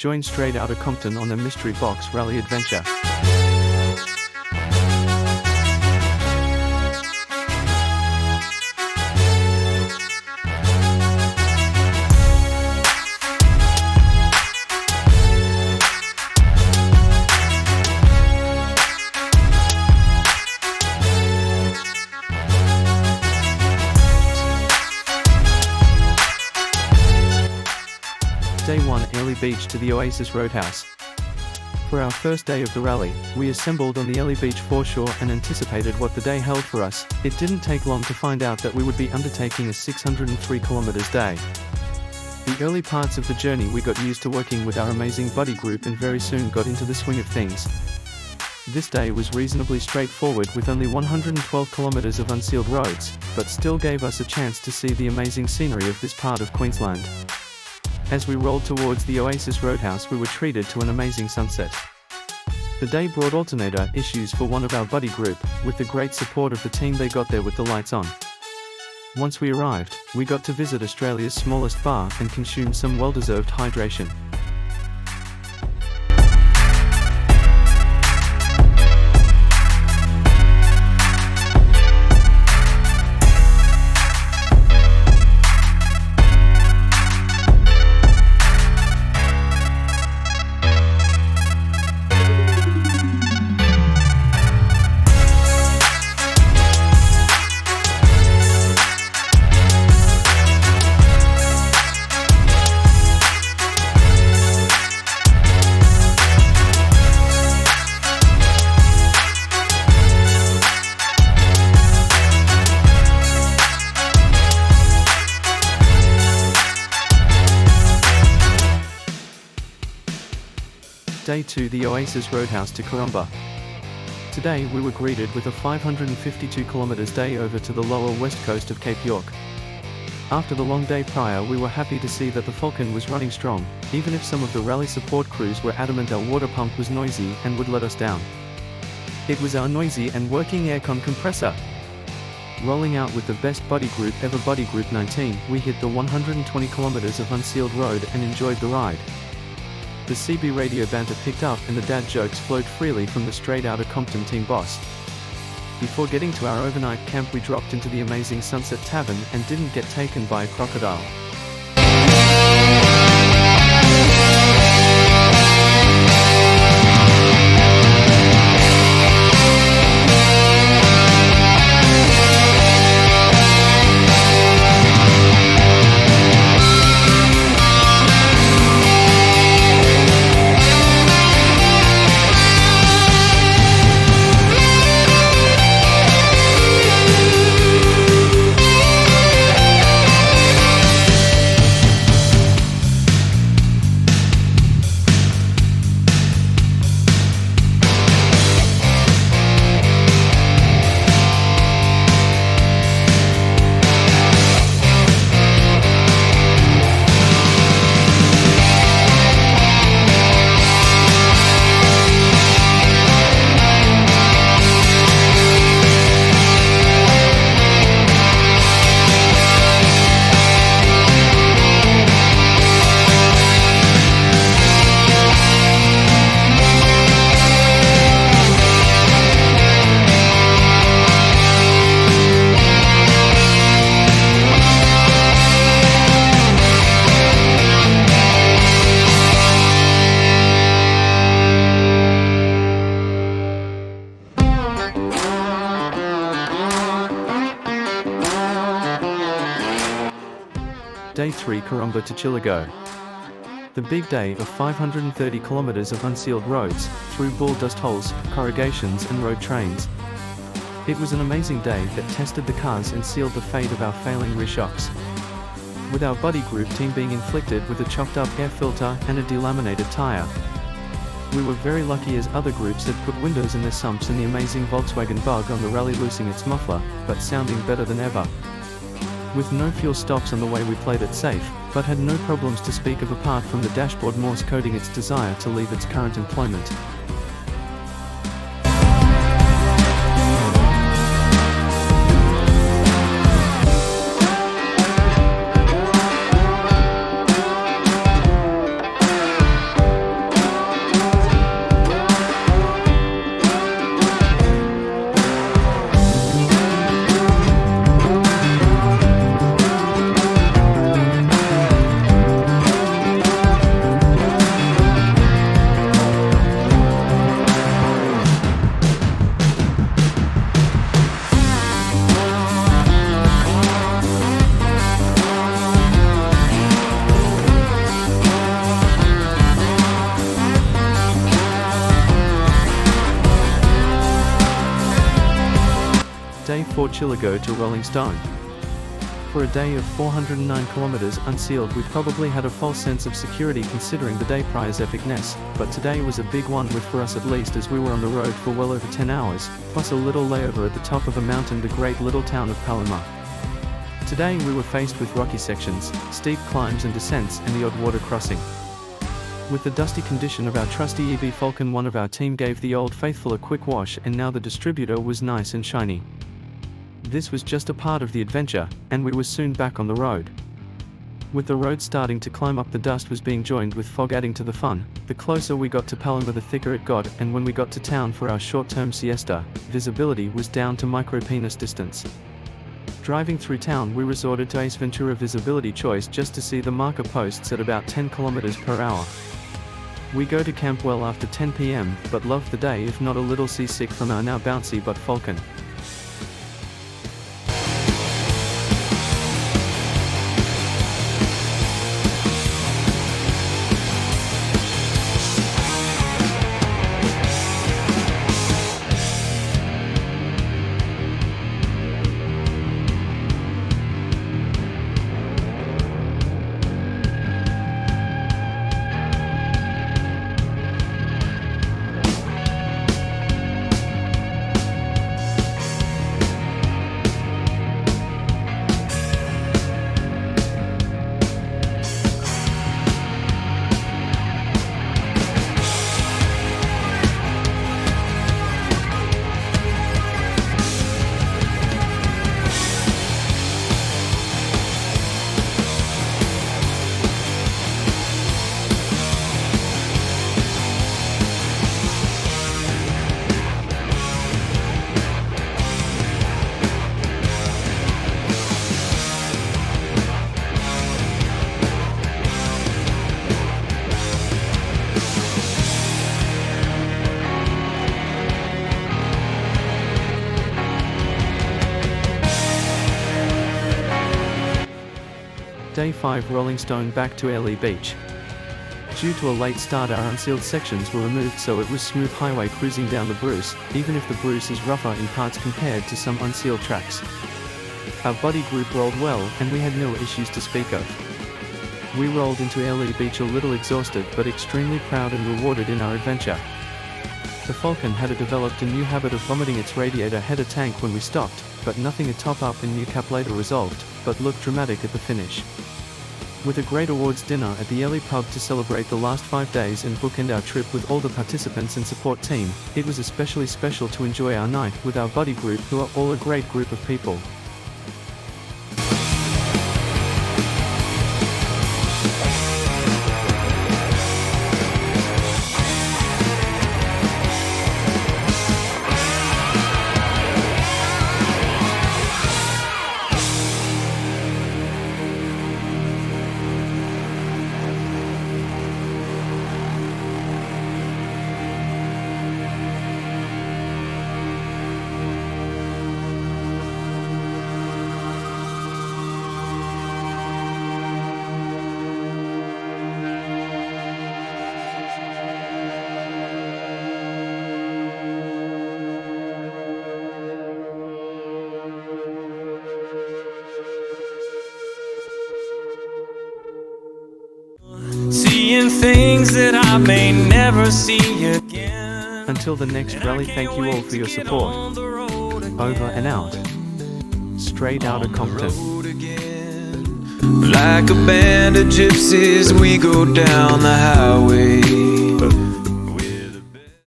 Join Straight Outta Compton on their mystery box rally adventure. Day 1 Airlie Beach to the Oasis Roadhouse. For our first day of the rally, we assembled on the Airlie Beach foreshore and anticipated what the day held for us. It didn't take long to find out that we would be undertaking a 603 kilometers day. The early parts of the journey we got used to working with our amazing buddy group and very soon got into the swing of things. This day was reasonably straightforward with only 112 kilometers of unsealed roads, but still gave us a chance to see the amazing scenery of this part of Queensland. As we rolled towards the Oasis Roadhouse, we were treated to an amazing sunset. The day brought alternator issues for one of our buddy group. With the great support of the team, they got there with the lights on. Once we arrived, we got to visit Australia's smallest bar and consume some well-deserved hydration. Day 2 the Oasis Roadhouse to Karumba. Today we were greeted with a 552 kilometers day over to the lower west coast of Cape York. After the long day prior, we were happy to see that the Falcon was running strong, even if some of the rally support crews were adamant our water pump was noisy and would let us down. It was our noisy and working aircon compressor. Rolling out with the best buddy group ever, Buddy Group 19, we hit the 120 kilometers of unsealed road and enjoyed the ride. The CB radio banter picked up and the dad jokes flowed freely from the Straight Outta Compton team boss. Before getting to our overnight camp, we dropped into the amazing Sunset Tavern and didn't get taken by a crocodile. Day 3 Karumba to Chillago. The big day of 530 kilometers of unsealed roads, through bull dust holes, corrugations and road trains. It was an amazing day that tested the cars and sealed the fate of our failing rear shocks. With our buddy group team being inflicted with a chopped up air filter and a delaminated tire. We were very lucky as other groups had put windows in their sumps and the amazing Volkswagen Bug on the rally losing its muffler, but sounding better than ever. With no fuel stops on the way, we played it safe, but had no problems to speak of apart from the dashboard Morse coding its desire to leave its current employment. Fort Chillago to Rolling Stone. For a day of 409 kilometers unsealed, we probably had a false sense of security considering the day prior's epicness, but today was a big one for us at least, as we were on the road for well over 10 hours, plus a little layover at the top of a mountain, the great little town of Palomar. Today we were faced with rocky sections, steep climbs and descents, and the odd water crossing. With the dusty condition of our trusty EV Falcon, one of our team gave the old faithful a quick wash, and now the distributor was nice and shiny. This was just a part of the adventure, and we were soon back on the road. With the road starting to climb up, the dust was being joined with fog, adding to the fun. The closer we got to Palomar, the thicker it got, and when we got to town for our short-term siesta, visibility was down to micro-penis distance. Driving through town, we resorted to Ace Ventura visibility choice just to see the marker posts at about 10 kilometers per hour. We go to camp well after 10 p.m, but loved the day, if not a little seasick from our now bouncy but Falcon. Day 5 Rolling Stone back to Airlie Beach. Due to a late start, our unsealed sections were removed, so it was smooth highway cruising down the Bruce, even if the Bruce is rougher in parts compared to some unsealed tracks. Our buddy group rolled well, and we had no issues to speak of. We rolled into Airlie Beach a little exhausted but extremely proud and rewarded in our adventure. The Falcon had developed a new habit of vomiting its radiator header tank when we stopped, but nothing a top up and new cap later resolved, but looked dramatic at the finish. With a great awards dinner at the Airlie pub to celebrate the last 5 days and bookend our trip with all the participants and support team, it was especially special to enjoy our night with our buddy group, who are all a great group of people. Seeing things that I may never see again. Until the next rally, thank you all for your support. Over and out. Straight Outta Compton. Like a band of gypsies, we go down the highway.